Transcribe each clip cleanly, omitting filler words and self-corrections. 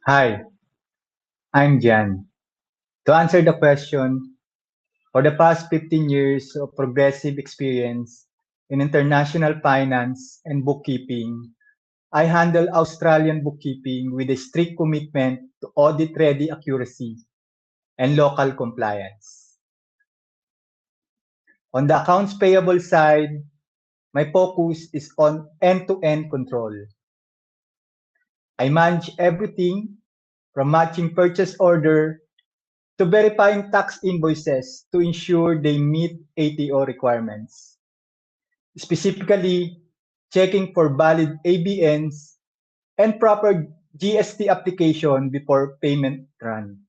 Hi, I'm Jan. To answer the question, for the past 15 years of progressive experience in international finance and bookkeeping, I handle Australian bookkeeping with a strict commitment to audit-ready accuracy and local compliance. On the accounts payable side, my focus is on end-to-end control. I manage everything from matching purchase order to verifying tax invoices to ensure they meet ATO requirements, specifically checking for valid ABNs and proper GST application before payment run.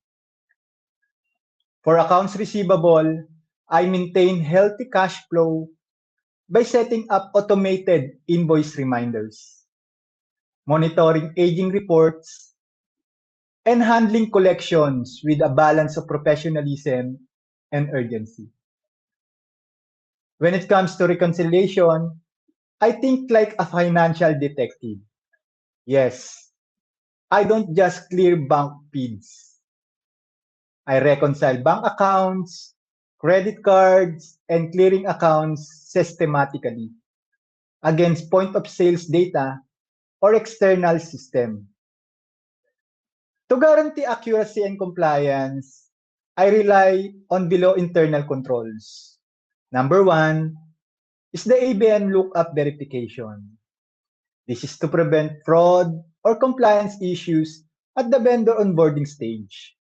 For accounts receivable, I maintain healthy cash flow by setting up automated invoice reminders, monitoring aging reports, and handling collections with a balance of professionalism and urgency. When it comes to reconciliation, I think like a financial detective. Yes, I don't just clear bank feeds. I reconcile bank accounts, credit cards, and clearing accounts systematically against point of sales data or external system. To guarantee accuracy and compliance, I rely on below internal controls. Number one is the ABN lookup verification. This is to prevent fraud or compliance issues at the vendor onboarding stage.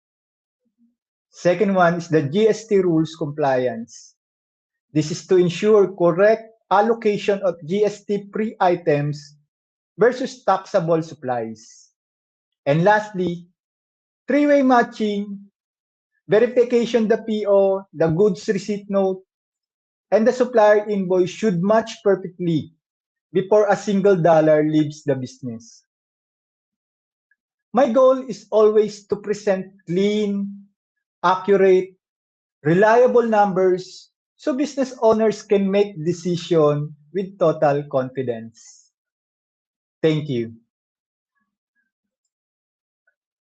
Second one is the GST rules compliance. This is to ensure correct allocation of GST-free items versus taxable supplies. And lastly, three-way matching, verification the PO, the goods receipt note, and the supplier invoice should match perfectly before a single dollar leaves the business. My goal is always to present clean, accurate, reliable numbers so business owners can make decisions with total confidence. Thank you.